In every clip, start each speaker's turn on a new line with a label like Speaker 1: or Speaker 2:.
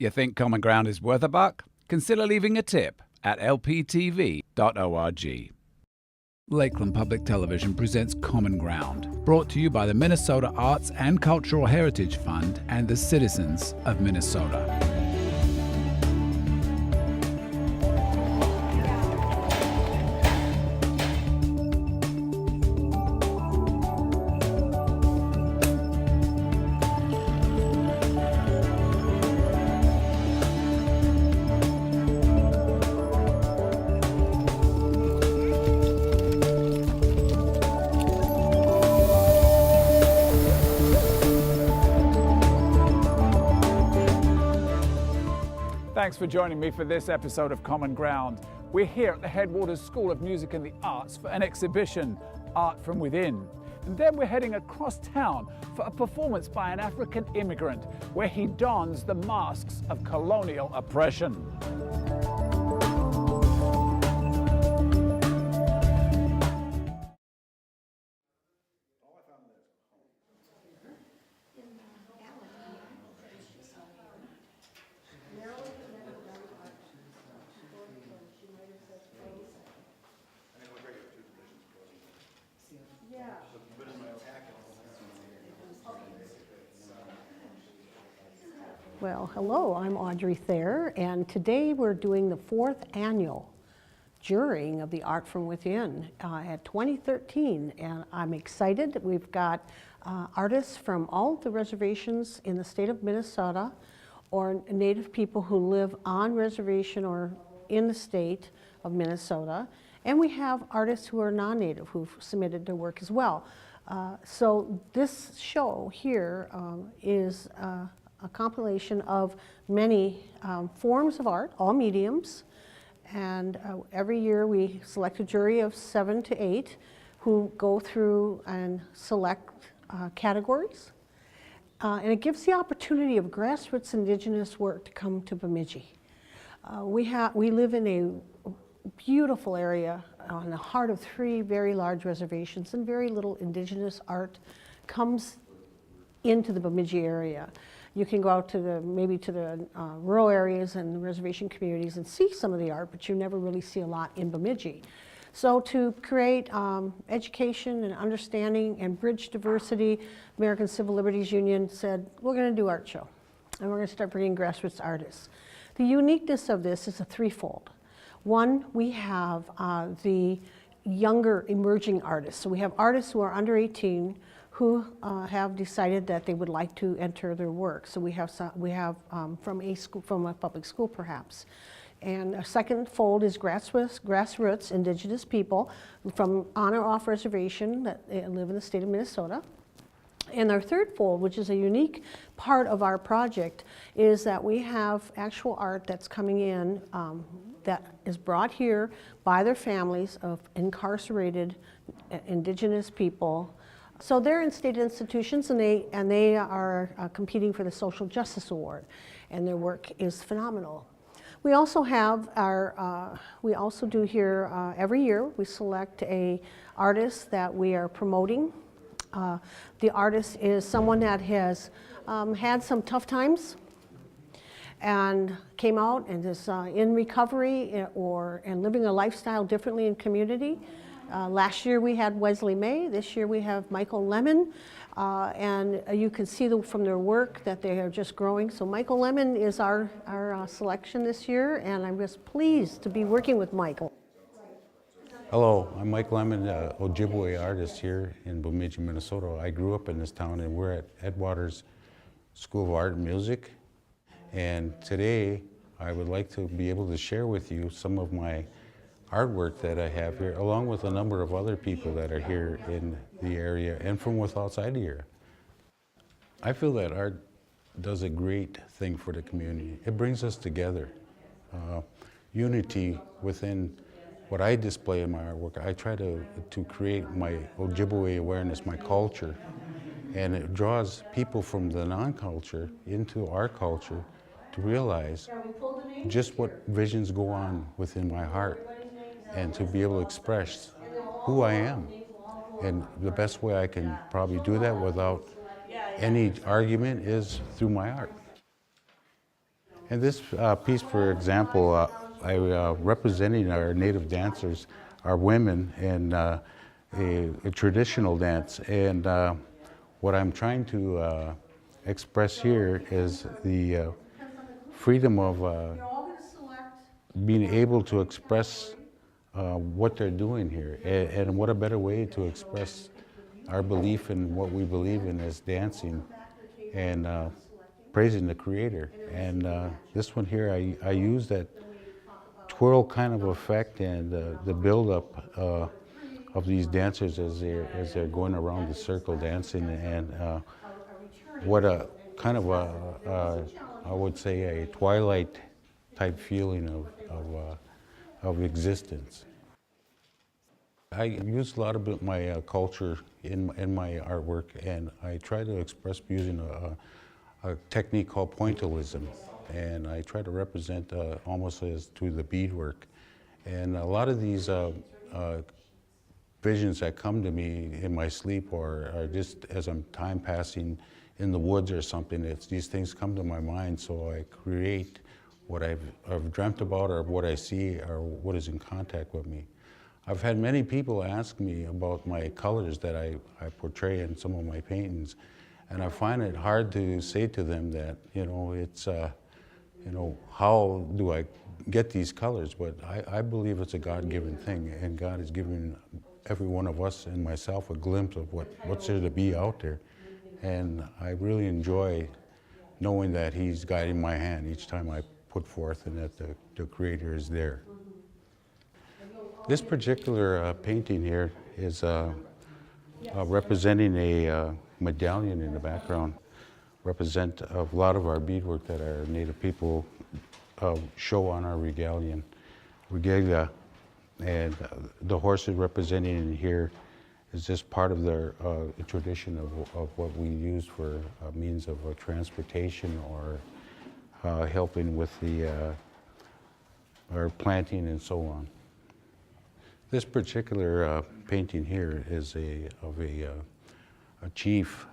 Speaker 1: You think Common Ground is worth a buck? Consider leaving a tip at lptv.org. Lakeland Public Television presents Common Ground, brought to you by the Minnesota Arts and Cultural Heritage Fund and the citizens of Minnesota.
Speaker 2: Thanks for joining me for this episode of Common Ground. We're here at the Headwaters School of Music and the Arts for an exhibition, Art from Within. And then we're heading across town for a performance by an African immigrant where he dons the masks of colonial oppression.
Speaker 3: Well, hello, I'm Audrey Thayer, and today we're doing the 4th annual jurying of the Art from Within at 2013, and I'm excited that we've got artists from all the reservations in the state of Minnesota or Native people who live on reservation or in the state of Minnesota, and we have artists who are non-Native who've submitted their work as well. So this show here is a compilation of many forms of art, all mediums, and every year we select a jury of 7 to 8 who go through and select categories. And it gives the opportunity of grassroots indigenous work to come to Bemidji. We live in a beautiful area on the heart of 3 very large reservations, and very little indigenous art comes into the Bemidji area. You can go out to maybe to the rural areas and the reservation communities and see some of the art, but you never really see a lot in Bemidji. So to create education and understanding and bridge diversity, American Civil Liberties Union said, we're going to do art show, and we're going to start bringing grassroots artists. The uniqueness of this is a threefold. One, we have the younger emerging artists. So we have artists who are under 18 who have decided that they would like to enter their work. So we have from a public school perhaps. And a second fold is grassroots indigenous people from on or off reservation that live in the state of Minnesota. And our third fold, which is a unique part of our project, is that we have actual art that's coming in that is brought here by their families of incarcerated indigenous people. So they're in state institutions, and they are competing for the Social Justice Award, and their work is phenomenal. We also have we also do here every year, we select a artist that we are promoting. The artist is someone that has had some tough times and came out and is in recovery and living a lifestyle differently in community. Last year we had Wesley May. This year we have Michael Lemon, and you can see from their work that they are just growing. So Michael Lemon is our selection this year, and I'm just pleased to be working with Michael.
Speaker 4: Hello, I'm Mike Lemon, Ojibwe artist here in Bemidji, Minnesota. I grew up in this town, and we're at Headwaters School of Art and Music. And today I would like to be able to share with you some of my artwork that I have here, along with a number of other people that are here in the area and from outside the area. I feel that art does a great thing for the community. It brings us together. Unity within what I display in my artwork. I try to create my Ojibwe awareness, my culture, and it draws people from the non-culture into our culture to realize just what visions go on within my heart, and to be able to express who I am. And the best way I can probably do that without any argument is through my art. In this piece, for example, representing our native dancers, our women, in a traditional dance. And what I'm trying to express here is the freedom of being able to express what they're doing here. And what a better way to express our belief in what we believe in as dancing and praising the Creator. And this one here, I use that twirl kind of effect and the build-up of these dancers as they're going around the circle dancing, and what a kind of I would say a twilight type feeling of existence. I use a lot of my culture in my artwork, and I try to express using a technique called pointillism, and I try to represent almost as to the beadwork. And a lot of these visions that come to me in my sleep, or just as I'm time passing in the woods or something, these things come to my mind, so I create what I've dreamt about, or what I see, or what is in contact with me. I've had many people ask me about my colors that I portray in some of my paintings, and I find it hard to say to them that, it's, how do I get these colors? But I believe it's a God-given thing, and God has given every one of us and myself a glimpse of what's there to be out there. And I really enjoy knowing that He's guiding my hand each time I put forth, and that the Creator is there. This particular painting here is representing a medallion in the background, represent a lot of our beadwork that our Native people show on our regalia. And the horses representing in here is just part of their tradition of what we use for means of transportation, or helping with our planting and so on. This particular painting here is of a chief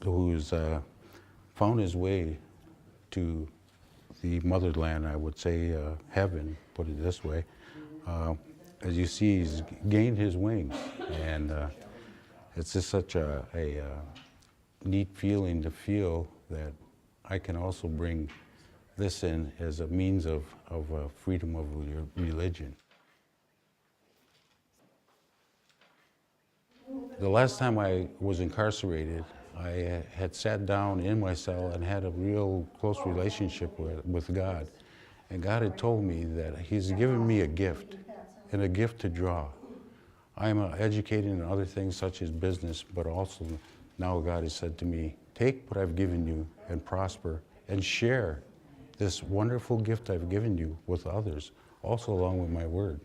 Speaker 4: who's found his way to the motherland, I would say heaven, put it this way. As you see, he's gained his wings, and it's just such a neat feeling to feel that I can also bring this in as a means of freedom of your religion. The last time I was incarcerated, I had sat down in my cell and had a real close relationship with God. And God had told me that He's given me a gift, and a gift to draw. I'm educated in other things such as business, but also now God has said to me, take what I've given you and prosper and share this wonderful gift I've given you with others, also along with my word.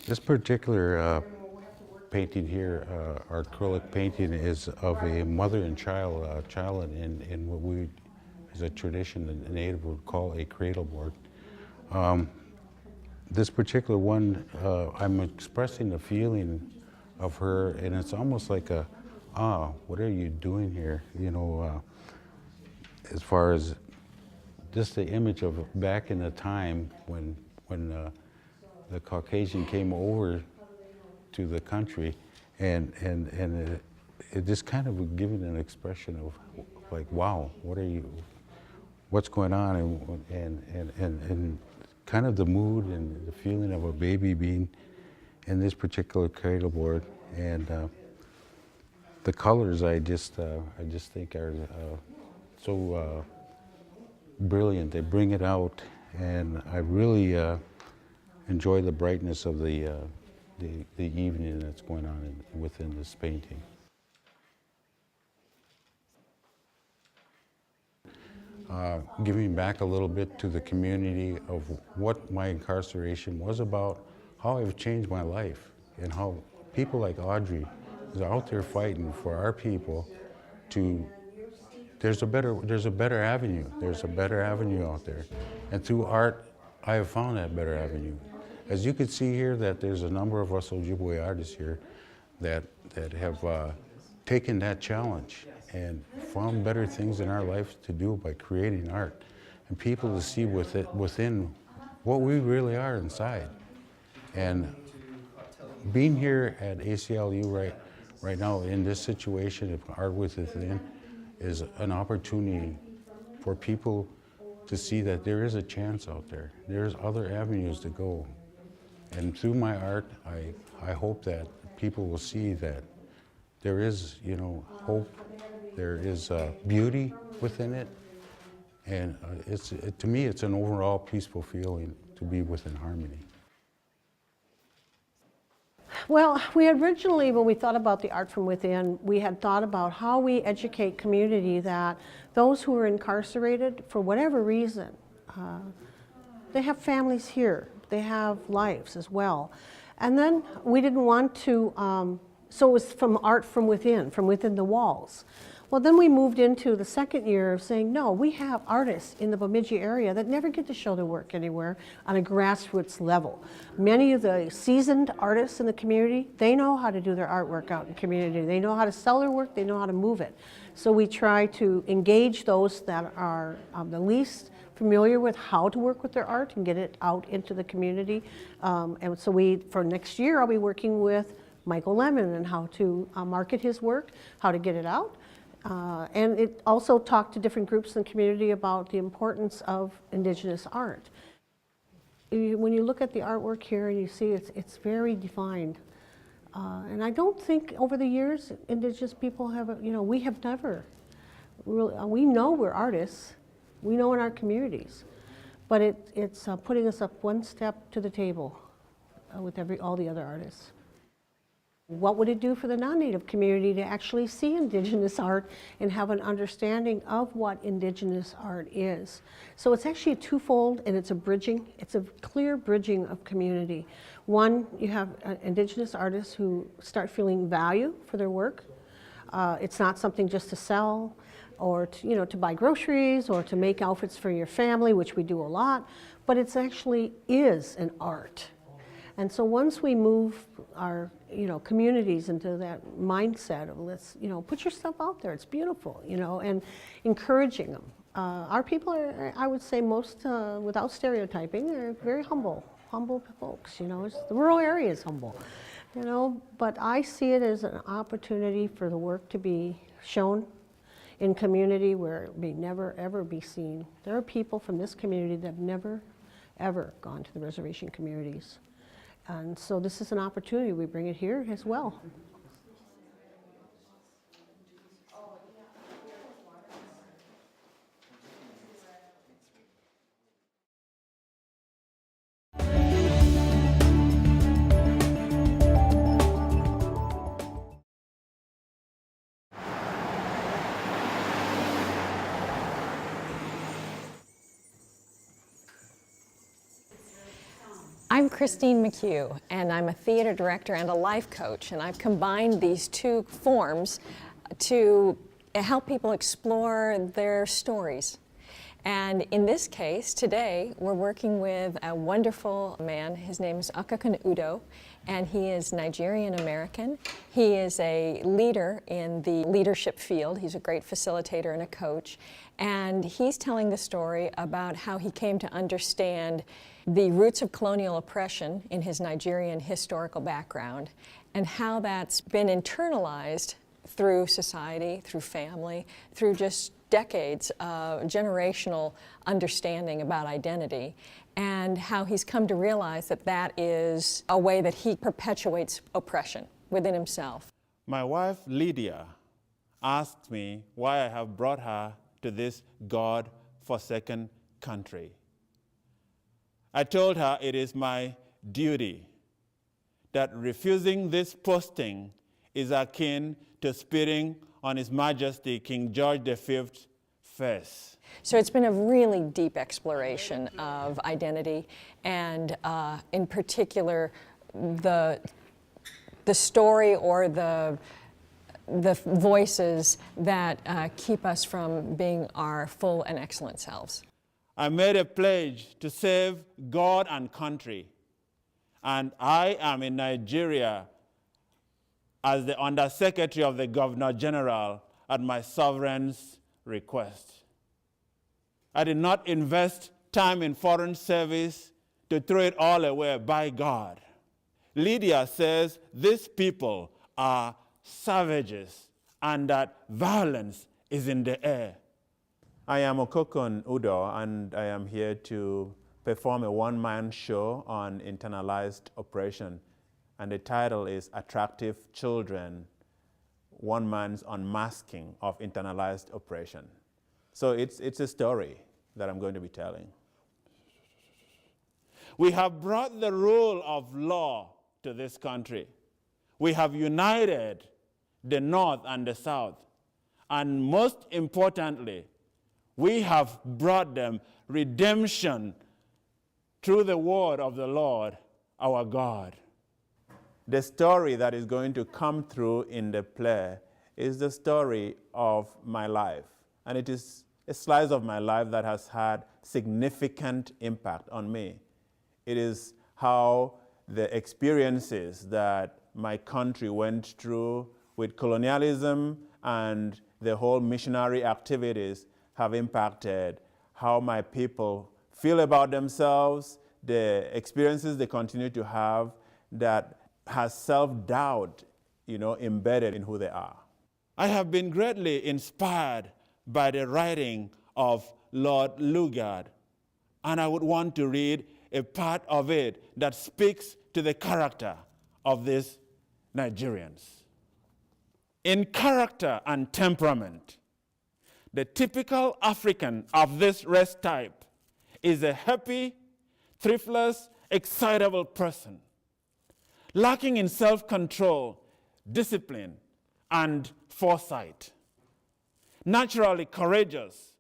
Speaker 4: This particular painting here, our acrylic painting, is of a mother and child in what we, as a tradition, the native would call a cradle board. This particular one, I'm expressing the feeling of her, and it's almost like what are you doing here? As far as just the image of back in the time when the Caucasian came over to the country, and it just kind of giving an expression of like, wow, what's going on, and kind of the mood and the feeling of a baby being in this particular cradle board, and the colors I just think are so brilliant. They bring it out, and I really enjoy the brightness of the evening that's going on within this painting. Giving back a little bit to the community of what my incarceration was about, how I've changed my life, and how people like Audrey is out there fighting for our people to, there's a better avenue. There's a better avenue out there. And through art, I have found that better avenue. As you can see here, that there's a number of us Ojibwe artists here that have taken that challenge and found better things in our life to do by creating art, and people to see within what we really are inside. And being here at ACLU right now in this situation of Art Within is an opportunity for people to see that there is a chance out there. There's other avenues to go. And through my art, I hope that people will see that there is, hope, there is beauty within it, and to me, it's an overall peaceful feeling to be within harmony.
Speaker 3: Well, we originally, when we thought about the Art from Within, we had thought about how we educate community that those who are incarcerated, for whatever reason, they have families here, they have lives as well. And then we didn't want to, so it was from art from within the walls. Well, then we moved into the second year of saying, no, we have artists in the Bemidji area that never get to show their work anywhere on a grassroots level. Many of the seasoned artists in the community, they know how to do their artwork out in the community. They know how to sell their work, they know how to move it. So we try to engage those that are the least familiar with how to work with their art and get it out into the community. And so for next year, I'll be working with Michael Lemon and how to market his work, how to get it out. And it also talked to different groups in the community about the importance of Indigenous art. When you look at the artwork here and you see it's very defined. And I don't think over the years Indigenous people have, we have never really, we know we're artists, we know in our communities, but it's putting us up one step to the table with all the other artists. What would it do for the non-Native community to actually see Indigenous art and have an understanding of what Indigenous art is? So it's actually twofold, and it's a clear bridging of community. One, you have Indigenous artists who start feeling value for their work. It's not something just to sell or to buy groceries or to make outfits for your family, which we do a lot, but it's actually is an art. And so once we move our communities into that mindset of let's put your stuff out there, it's beautiful, and encouraging them. Our people are, I would say, most without stereotyping, they're very humble folks. The rural area is humble, but I see it as an opportunity for the work to be shown in community where it may never ever be seen. There are people from this community that have never ever gone to the reservation communities. And so this is an opportunity. We bring it here as well.
Speaker 5: I'm Christine McHugh, and I'm a theater director and a life coach, and I've combined these two forms to help people explore their stories. And in this case, today, we're working with a wonderful man. His name is Okokon Udo, and he is Nigerian American. He is a leader in the leadership field. He's a great facilitator and a coach. And he's telling the story about how he came to understand the roots of colonial oppression in his Nigerian historical background and how that's been internalized through society, through family, through just decades of generational understanding about identity, and how he's come to realize that that is a way that he perpetuates oppression within himself.
Speaker 6: My wife, Lydia, asked me why I have brought her to this God-forsaken country. I told her it is my duty, that refusing this posting is akin to spitting on His Majesty King George V's face. So
Speaker 5: it's been a really deep exploration of identity, and in particular, the story or the voices that keep us from being our full and excellent selves.
Speaker 6: I made a pledge to save God and country, and I am in Nigeria as the Undersecretary of the Governor General at my sovereign's request. I did not invest time in foreign service to throw it all away, by God. Lydia says these people are savages and that violence is in the air. I am Okokon Udo, and I am here to perform a one-man show on internalized oppression. And the title is Attractive Children, One Man's Unmasking of Internalized Oppression. So it's a story that I'm going to be telling. We have brought the rule of law to this country. We have united the North and the South. And most importantly, we have brought them redemption through the word of the Lord, our God. The story that is going to come through in the play is the story of my life. And it is a slice of my life that has had significant impact on me. It is how the experiences that my country went through with colonialism and the whole missionary activities have impacted how my people feel about themselves, the experiences they continue to have that has self-doubt, embedded in who they are. I have been greatly inspired by the writing of Lord Lugard, and I would want to read a part of it that speaks to the character of these Nigerians. In character and temperament, the typical African of this race type is a happy, thriftless, excitable person, lacking in self-control, discipline, and foresight, naturally courageous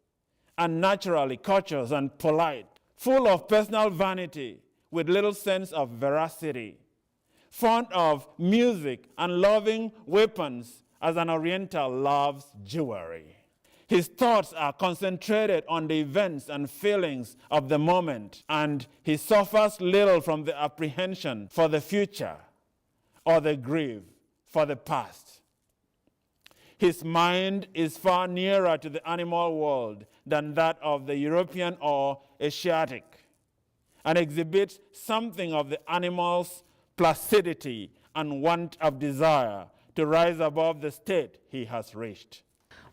Speaker 6: and naturally courteous and polite, full of personal vanity with little sense of veracity, fond of music and loving weapons as an Oriental loves jewelry. His thoughts are concentrated on the events and feelings of the moment, and he suffers little from the apprehension for the future or the grief for the past. His mind is far nearer to the animal world than that of the European or Asiatic, and exhibits something of the animal's placidity and want of desire to rise above the state he has reached.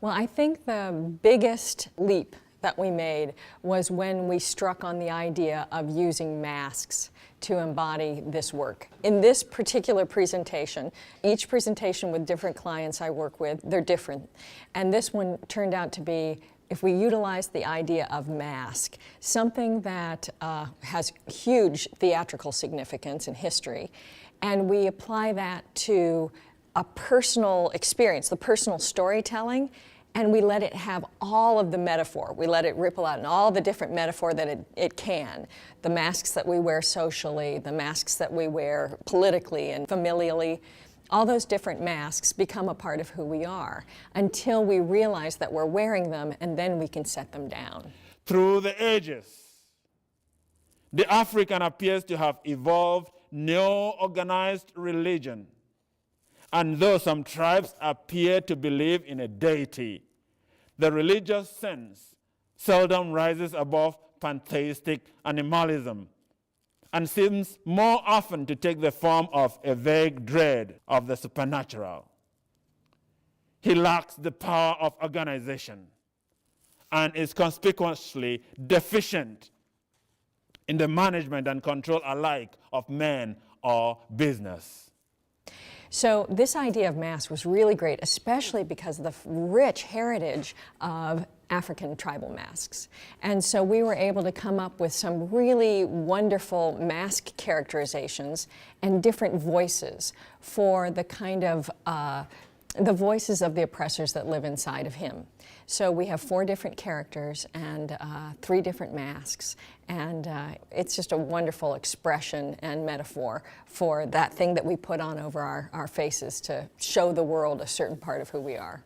Speaker 5: Well, I think the biggest leap that we made was when we struck on the idea of using masks to embody this work. In this particular presentation, each presentation with different clients I work with, they're different. And this one turned out to be, if we utilize the idea of mask, something that has huge theatrical significance in history, and we apply that to a personal experience, the personal storytelling, and we let it have all of the metaphor. We let it ripple out in all the different metaphor that it can. The masks that we wear socially, the masks that we wear politically and familially, all those different masks become a part of who we are until we realize that we're wearing them, and then we can set them down.
Speaker 6: Through the ages, the African appears to have evolved no organized religion. And though some tribes appear to believe in a deity, the religious sense seldom rises above pantheistic animalism and seems more often to take the form of a vague dread of the supernatural. He lacks the power of organization and is conspicuously deficient in the management and control alike of men or business.
Speaker 5: So this idea of masks was really great, especially because of the rich heritage of African tribal masks. And so we were able to come up with some really wonderful mask characterizations and different voices for the kind of the voices of the oppressors that live inside of him. So we have 4 different characters and 3 different masks, and it's just a wonderful expression and metaphor for that thing that we put on over our faces to show the world a certain part of who we are.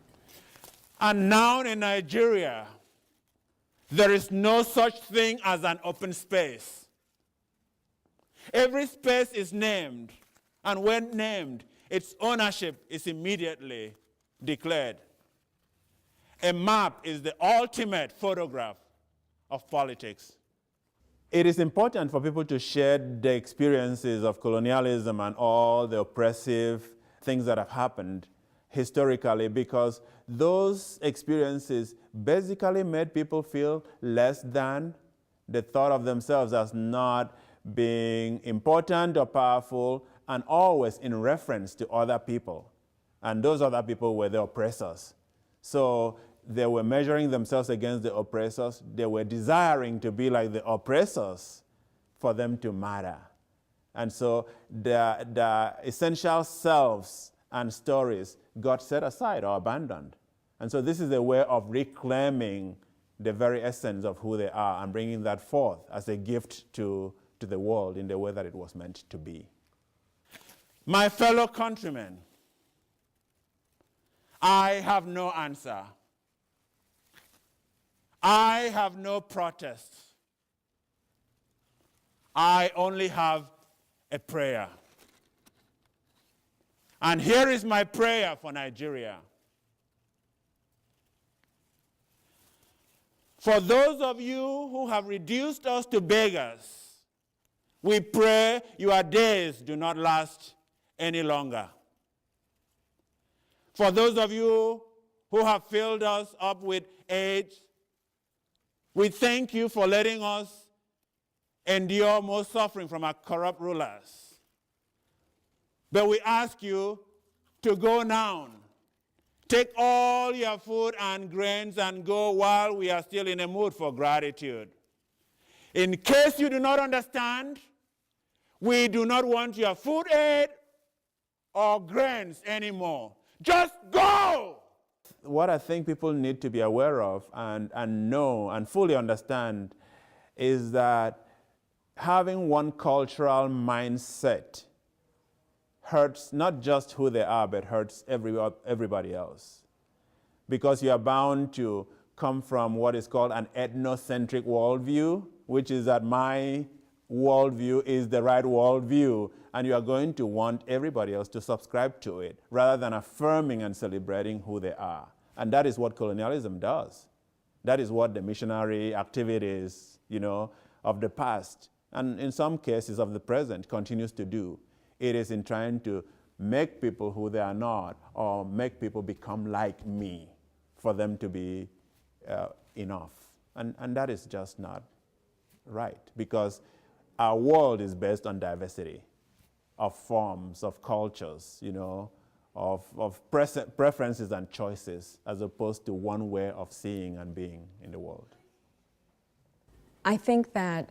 Speaker 6: And now in Nigeria, there is no such thing as an open space. Every space is named, and when named, its ownership is immediately declared. A map is the ultimate photograph of politics. It is important for people to share the experiences of colonialism and all the oppressive things that have happened historically, because those experiences basically made people feel less than. They thought of themselves as not being important or powerful, and always in reference to other people. And those other people were the oppressors. So they were measuring themselves against the oppressors. They were desiring to be like the oppressors for them to matter. And so the essential selves and stories got set aside or abandoned. And so this is a way of reclaiming the very essence of who they are and bringing that forth as a gift to the world in the way that it was meant to be. My fellow countrymen, I have no answer. I have no protest. I only have a prayer. And here is my prayer for Nigeria. For those of you who have reduced us to beggars, we pray your days do not last any longer. For those of you who have filled us up with age, we thank you for letting us endure more suffering from our corrupt rulers. But we ask you to go now. Take all your food and grains and go while we are still in a mood for gratitude. In case you do not understand, we do not want your food aid or grains anymore. Just go! What I think people need to be aware of and know and fully understand is that having one cultural mindset hurts not just who they are, but hurts everybody else. Because you are bound to come from what is called an ethnocentric worldview, which is that my worldview is the right worldview, and you are going to want everybody else to subscribe to it, rather than affirming and celebrating who they are. And that is what colonialism does. That is what the missionary activities, of the past, and in some cases of the present, continues to do. It is in trying to make people who they are not, or make people become like me, for them to be enough. And that is just not right, because our world is based on diversity of forms, of cultures, of preferences and choices, as opposed to one way of seeing and being in the world.
Speaker 5: I think that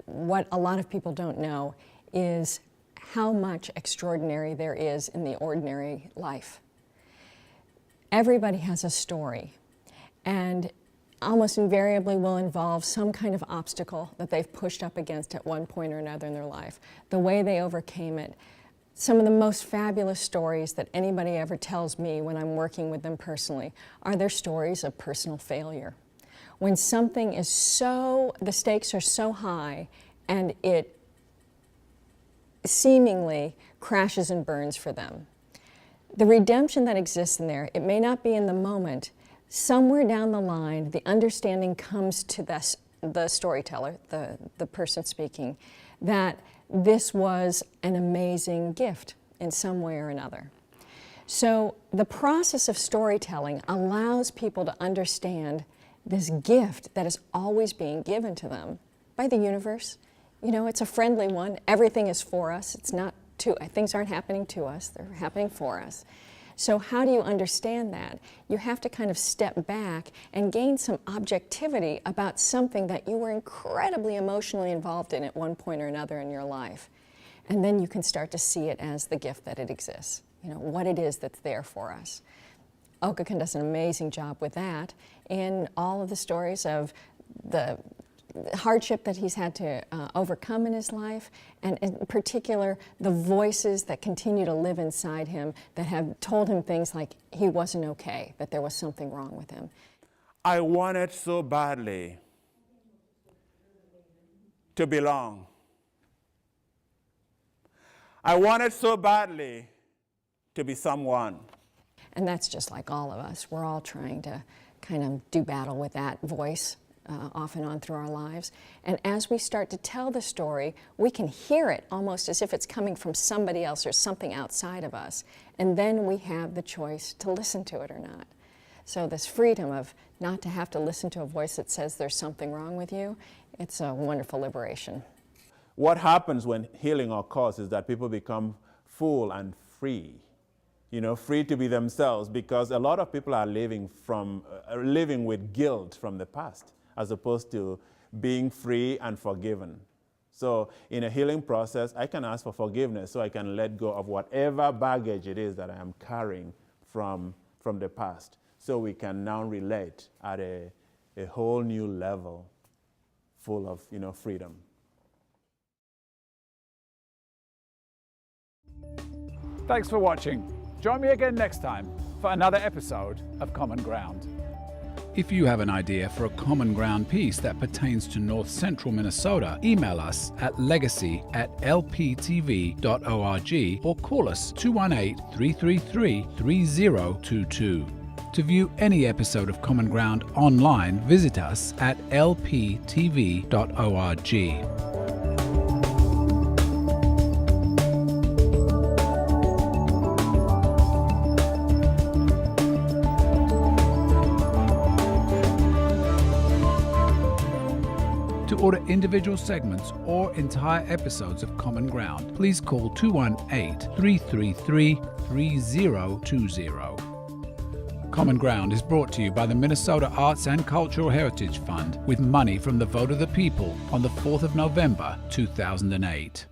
Speaker 5: what a lot of people don't know is how much extraordinary there is in the ordinary life. Everybody has a story, and almost invariably will involve some kind of obstacle that they've pushed up against at one point or another in their life, the way they overcame it. Some of the most fabulous stories that anybody ever tells me when I'm working with them personally are their stories of personal failure. When something is the stakes are so high and it seemingly crashes and burns for them. The redemption that exists in there, it may not be in the moment. Somewhere down the line, the understanding comes to the storyteller, the person speaking, that this was an amazing gift in some way or another. So the process of storytelling allows people to understand this gift that is always being given to them by the universe. It's a friendly one. Everything is for us. It's not things aren't happening to us. They're happening for us. So how do you understand that? You have to kind of step back and gain some objectivity about something that you were incredibly emotionally involved in at one point or another in your life. And then you can start to see it as the gift that it exists, what it is that's there for us. Okokon does an amazing job with that in all of the stories of the hardship that he's had to overcome in his life, and in particular the voices that continue to live inside him that have told him things like he wasn't okay, that there was something wrong with him.
Speaker 6: I wanted so badly to belong. I wanted so badly to be someone.
Speaker 5: And that's just like all of us. We're all trying to kind of do battle with that voice off and on through our lives. And as we start to tell the story, we can hear it almost as if it's coming from somebody else or something outside of us. And then we have the choice to listen to it or not. So this freedom of not to have to listen to a voice that says there's something wrong with you, it's a wonderful liberation.
Speaker 6: What happens when healing occurs is that people become full and free. You know, free to be themselves, because a lot of people are living with guilt from the past, as opposed to being free and forgiven. So in a healing process, I can ask for forgiveness so I can let go of whatever baggage it is that I am carrying from the past. So we can now relate at a whole new level full of, freedom.
Speaker 2: Thanks for watching. Join me again next time for another episode of Common Ground.
Speaker 1: If you have an idea for a Common Ground piece that pertains to North Central Minnesota, email us at legacy@lptv.org or call us 218-333-3022. To view any episode of Common Ground online, visit us at lptv.org. To order individual segments or entire episodes of Common Ground, please call 218-333-3020. Common Ground is brought to you by the Minnesota Arts and Cultural Heritage Fund with money from the vote of the people on the 4th of November 2008.